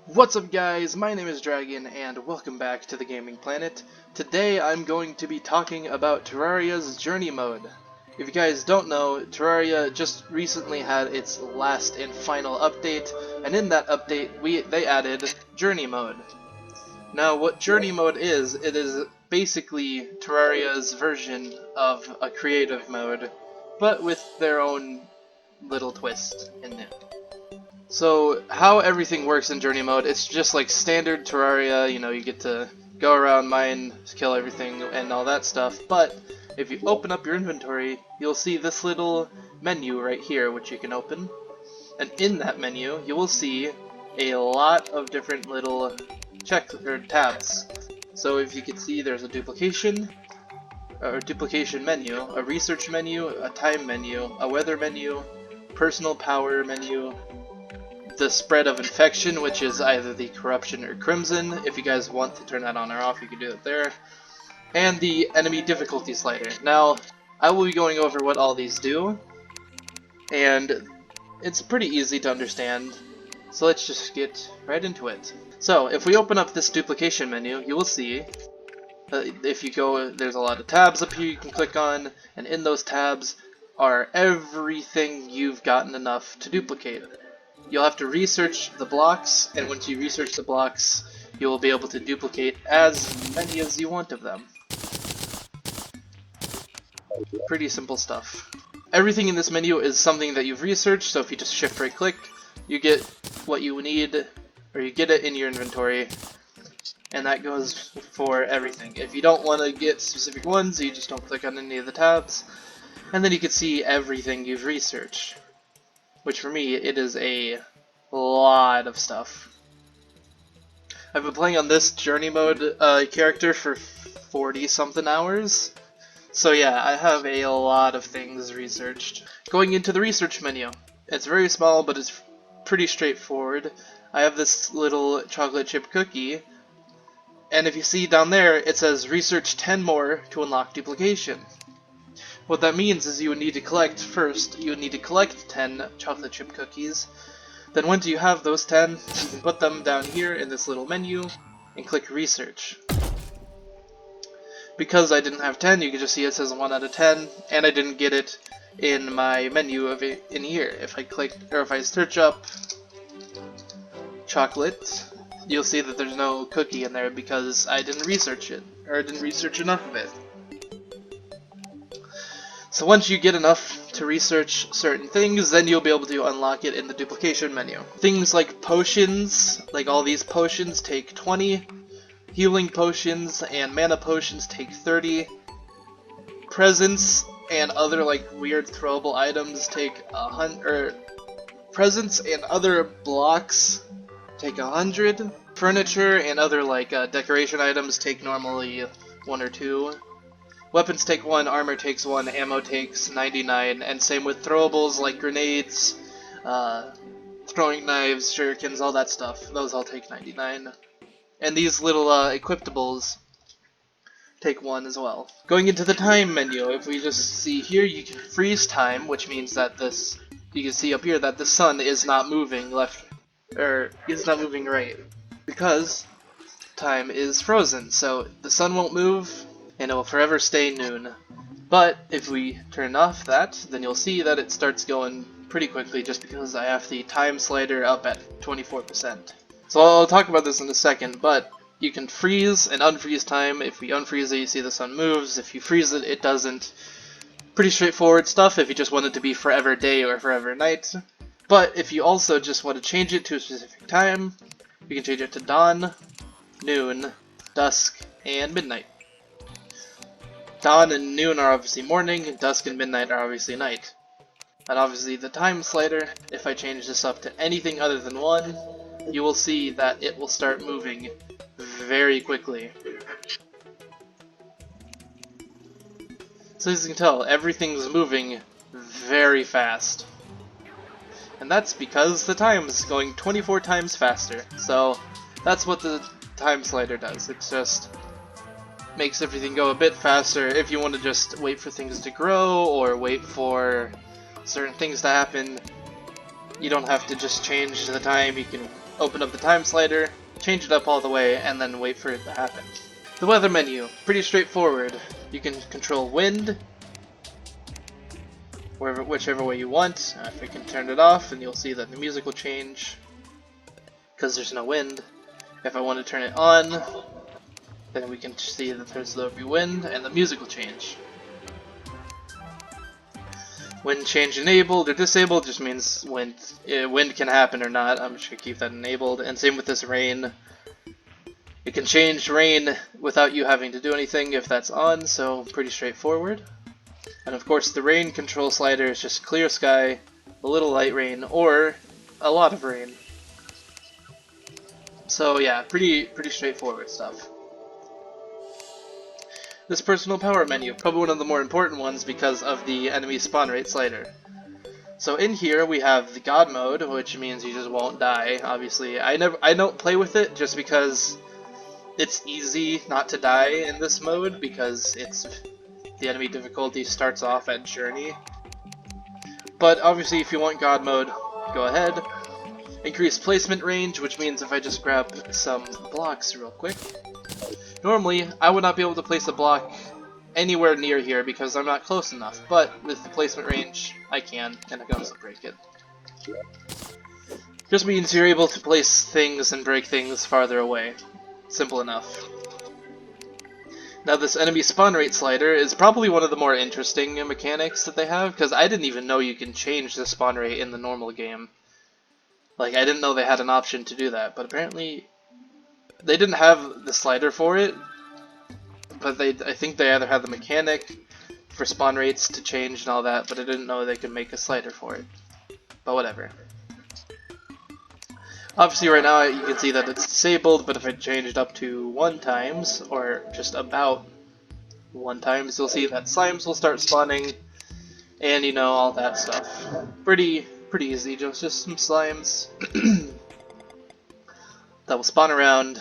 What's up guys, my name is Dragon and welcome back to the Gaming Planet. Today I'm going to be talking about Terraria's Journey Mode. If you guys don't know, Terraria just recently had its last and final update, and in that update they added Journey Mode. Now what Journey Mode is, it is basically Terraria's version of a creative mode, but with their own little twist in it. So, how everything works in Journey Mode, it's just like standard Terraria, you get to go around, mine, kill everything, and all that stuff, but if you open up your inventory, you'll see this little menu right here, which you can open, and in that menu, you will see a lot of different little tabs. So if you can see, there's a duplication menu, a research menu, a time menu, a weather menu, personal power menu, the spread of infection, which is either the corruption or crimson. If you guys want to turn that on or off, you can do it there. And the enemy difficulty slider. Now, I will be going over what all these do, and it's pretty easy to understand, so let's just get right into it. So, if we open up this duplication menu, you will see if you go, there's a lot of tabs up here you can click on, and in those tabs are everything you've gotten enough to duplicate. You'll have to research the blocks, and once you research the blocks, you will be able to duplicate as many as you want of them. Pretty simple stuff. Everything in this menu is something that you've researched, so if you just shift right click, you get what you need, or you get it in your inventory, and that goes for everything. If you don't want to get specific ones, you just don't click on any of the tabs, and then you can see everything you've researched. Which for me, it is a lot of stuff. I've been playing on this Journey Mode character for 40-something hours. So yeah, I have a lot of things researched. Going into the research menu, it's very small, but it's pretty straightforward. I have this little chocolate chip cookie, and if you see down there, it says research 10 more to unlock duplication. What that means is you would need to collect 10 chocolate chip cookies. Then once you have those 10, you can put them down here in this little menu and click research. Because I didn't have 10, you can just see it says 1 out of 10, and I didn't get it in my menu of it in here. If I search up chocolate, you'll see that there's no cookie in there because I didn't research it, or I didn't research enough of it. So once you get enough to research certain things, then you'll be able to unlock it in the duplication menu. Things like potions, like all these potions, take 20. Healing potions and mana potions take 30. Presents and other like weird throwable items take 100. Presents and other blocks take 100. Furniture and other like decoration items take normally 1 or 2. Weapons take 1, armor takes 1, ammo takes 99, and same with throwables like grenades, throwing knives, shurikens, all that stuff. Those all take 99. And these little equiptables take 1 as well. Going into the time menu, if we just see here, you can freeze time, which means that you can see up here that the sun is not moving left, or is not moving right, because time is frozen, so the sun won't move, and it will forever stay noon. But if we turn off that, then you'll see that it starts going pretty quickly just because I have the time slider up at 24%. So I'll talk about this in a second, but you can freeze and unfreeze time. If we unfreeze it, you see the sun moves. If you freeze it, it doesn't. Pretty straightforward stuff if you just want it to be forever day or forever night. But if you also just want to change it to a specific time, you can change it to dawn, noon, dusk, and midnight. Dawn and noon are obviously morning, dusk and midnight are obviously night. And obviously the time slider, if I change this up to anything other than 1, you will see that it will start moving very quickly. So as you can tell, everything's moving very fast. And that's because the time is going 24 times faster. So that's what the time slider does. It just makes everything go a bit faster. If you want to just wait for things to grow or wait for certain things to happen, you don't have to just change the time. You can open up the time slider, change it up all the way, and then wait for it to happen. The weather menu, pretty straightforward. You can control wind, whichever way you want. If I can turn it off, and you'll see that the music will change, because there's no wind. If I want to turn it on, then we can see that there'll be wind, and the music will change. Wind change enabled or disabled just means wind can happen or not. I'm just going to keep that enabled. And same with this rain. It can change rain without you having to do anything if that's on, so pretty straightforward. And of course the rain control slider is just clear sky, a little light rain, or a lot of rain. So yeah, pretty straightforward stuff. This personal power menu, probably one of the more important ones because of the enemy spawn rate slider. So in here we have the God mode, which means you just won't die. Obviously, I don't play with it just because it's easy not to die in this mode because the enemy difficulty starts off at Journey. But obviously, if you want God mode, go ahead. Increase placement range, which means if I just grab some blocks real quick. Normally, I would not be able to place a block anywhere near here because I'm not close enough, but with the placement range, I can, and I can also break it. Just means you're able to place things and break things farther away. Simple enough. Now this enemy spawn rate slider is probably one of the more interesting mechanics that they have, because I didn't even know you can change the spawn rate in the normal game. Like, I didn't know they had an option to do that, but apparently they didn't have the slider for it, but I think they either had the mechanic for spawn rates to change and all that, but I didn't know they could make a slider for it. But whatever. Obviously right now you can see that it's disabled, but if I change it up to 1 times, or just about 1 times, you'll see that slimes will start spawning, and you know, all that stuff. Pretty easy, just some slimes that will spawn around.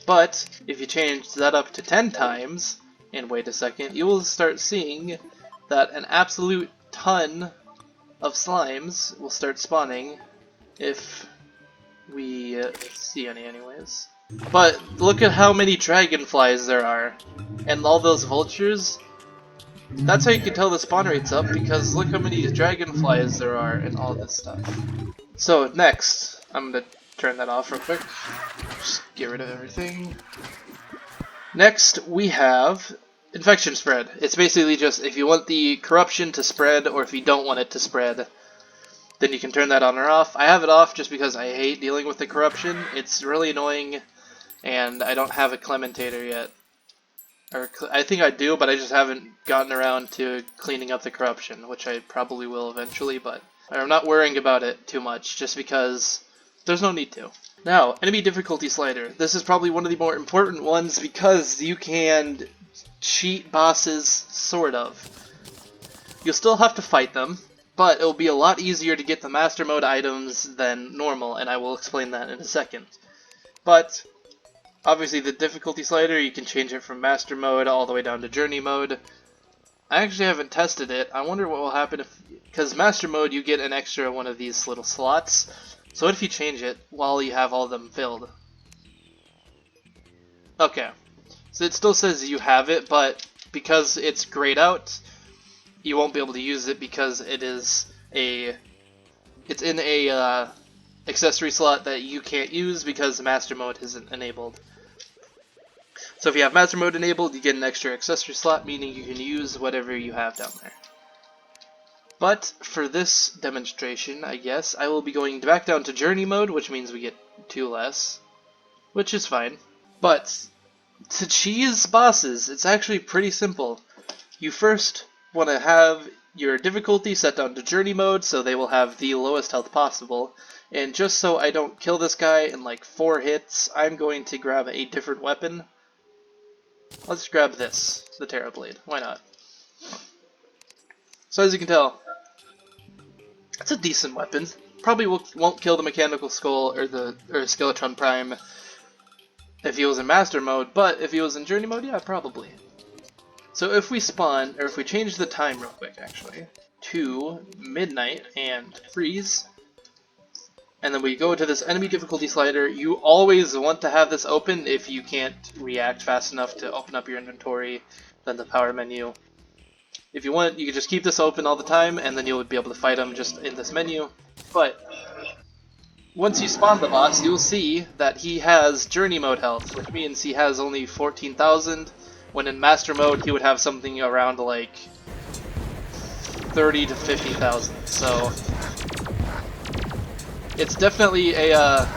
But if you change that up to 10 times, and wait a second, you will start seeing that an absolute ton of slimes will start spawning if we see any anyways. But look at how many dragonflies there are, and all those vultures. That's how you can tell the spawn rate's up, because look how many dragonflies there are and all this stuff. So next, I'm gonna turn that off real quick. Just get rid of everything. Next, we have infection spread. It's basically just if you want the corruption to spread or if you don't want it to spread, then you can turn that on or off. I have it off just because I hate dealing with the corruption. It's really annoying, and I don't have a clementator yet. Or I think I do, but I just haven't gotten around to cleaning up the corruption, which I probably will eventually, but I'm not worrying about it too much, just because there's no need to. Now, enemy difficulty slider. This is probably one of the more important ones because you can cheat bosses, sort of. You'll still have to fight them, but it'll be a lot easier to get the master mode items than normal, and I will explain that in a second. But obviously the difficulty slider, you can change it from master mode all the way down to journey mode. I actually haven't tested it. I wonder what will happen if, because master mode you get an extra one of these little slots. So what if you change it while you have all of them filled? Okay, so it still says you have it, but because it's grayed out, you won't be able to use it because it's in a accessory slot that you can't use because master mode isn't enabled. So if you have master mode enabled, you get an extra accessory slot, meaning you can use whatever you have down there. But for this demonstration, I guess, I will be going back down to journey mode, which means we get 2 less, which is fine. But to cheese bosses, it's actually pretty simple. You first want to have your difficulty set down to journey mode, so they will have the lowest health possible. And just so I don't kill this guy in like 4 hits, I'm going to grab a different weapon. Let's grab this, the Terra Blade. Why not? So as you can tell, it's a decent weapon. Probably won't kill the Mechanical Skull or Skeletron Prime if he was in Master Mode, but if he was in Journey Mode, yeah, probably. So if we spawn, or if we change the time real quick, actually, to midnight and freeze, And then we go to this enemy difficulty slider. You always want to have this open if you can't react fast enough to open up your inventory, then the power menu. If you want, you can just keep this open all the time, and then you'll be able to fight them just in this menu. But once you spawn the boss, you'll see that he has Journey Mode health, which means he has only 14,000, when in Master Mode he would have something around like 30 to 50,000. So it's definitely a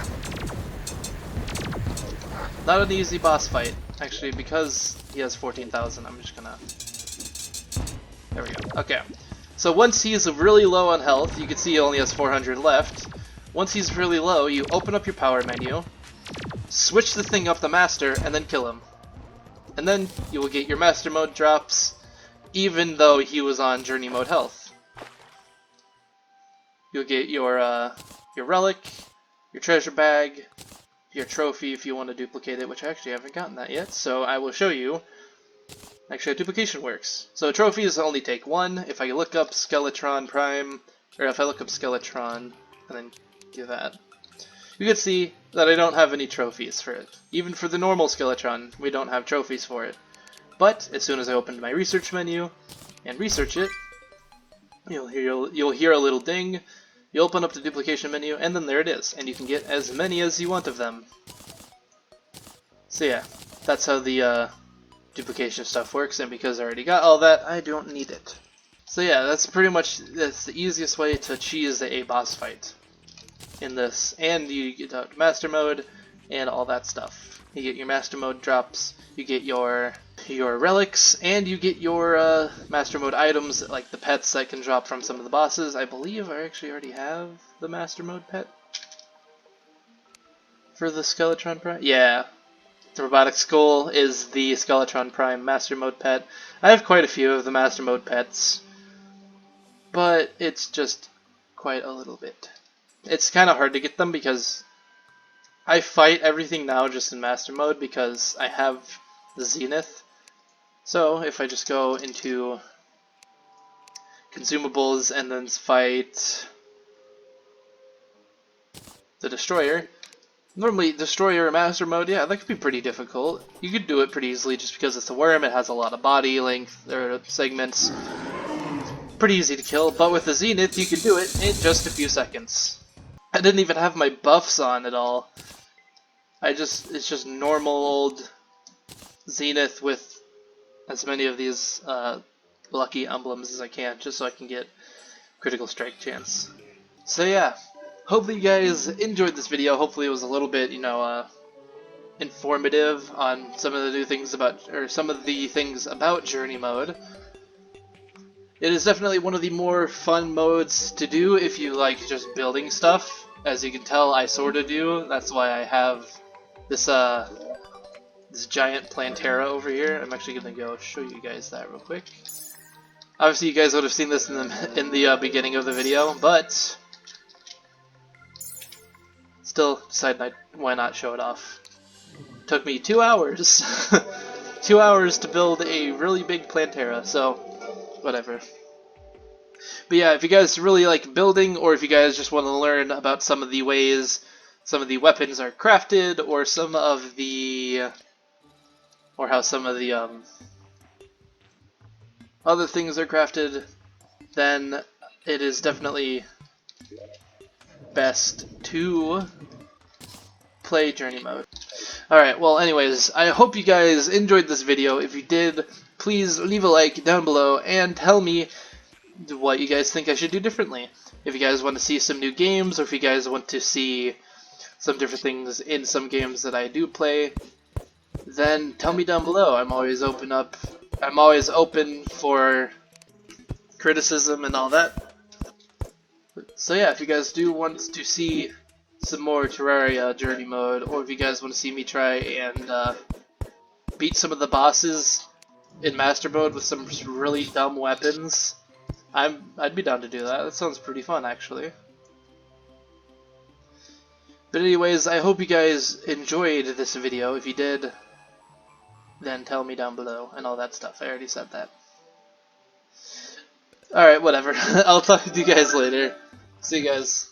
not an easy boss fight, actually, because he has 14,000. I'm just gonna... There we go. Okay. So once he's really low on health, you can see he only has 400 left. Once he's really low, you open up your power menu, switch the thing up the master, and then kill him. And then you will get your master mode drops, even though he was on journey mode health. You'll get your relic, your treasure bag, your trophy if you want to duplicate it, which I actually haven't gotten that yet, so I will show you actually how duplication works. So trophies only take one. If I look up Skeletron Prime, or if I look up Skeletron and then do that, you can see that I don't have any trophies for it. Even for the normal Skeletron, we don't have trophies for it. But as soon as I open my research menu and research it, you'll hear a little ding. You open up the duplication menu, and then there it is, and you can get as many as you want of them. So yeah, that's how the duplication stuff works, and because I already got all that, I don't need it. So yeah, that's the easiest way to cheese a boss fight in this, and you get out master mode and all that stuff. You get your master mode drops, you get your relics, and you get your master mode items, like the pets that can drop from some of the bosses. I believe I actually already have the master mode pet for the Skeletron Prime. Yeah, the robotic skull is the Skeletron Prime master mode pet. I have quite a few of the master mode pets, but it's just quite a little bit. It's kind of hard to get them because I fight everything now just in master mode because I have the Zenith. So if I just go into consumables and then fight the Destroyer, normally Destroyer master mode, yeah, that could be pretty difficult. You could do it pretty easily just because it's a worm, it has a lot of body length, or segments, pretty easy to kill, but with the Zenith you can do it in just a few seconds. I didn't even have my buffs on at all. It's just normal old Zenith with as many of these lucky emblems as I can, just so I can get critical strike chance. So yeah, hopefully you guys enjoyed this video. Hopefully it was a little bit, informative on some of the new things some of the things about Journey Mode. It is definitely one of the more fun modes to do if you like just building stuff. As you can tell, I sorta do. That's why I have this giant Plantera over here. I'm actually gonna go show you guys that real quick. Obviously, you guys would have seen this in the beginning of the video, but still decided why not show it off. It took me 2 hours, 2 hours to build a really big Plantera. So whatever. But yeah, if you guys really like building, or if you guys just want to learn about some of the ways some of the weapons are crafted, or how some of the other things are crafted, then it is definitely best to play Journey Mode. Alright, well anyways, I hope you guys enjoyed this video. If you did, please leave a like down below and tell me what you guys think I should do differently. If you guys want to see some new games, or if you guys want to see some different things in some games that I do play, then tell me down below. I'm always open for criticism and all that. So yeah, if you guys do want to see some more Terraria Journey Mode, or if you guys want to see me try and beat some of the bosses in Master Mode with some really dumb weapons, I'd be down to do that. That sounds pretty fun, actually. But anyways, I hope you guys enjoyed this video. If you did, then tell me down below and all that stuff. I already said that. Alright, whatever. I'll talk to you guys later. See you guys.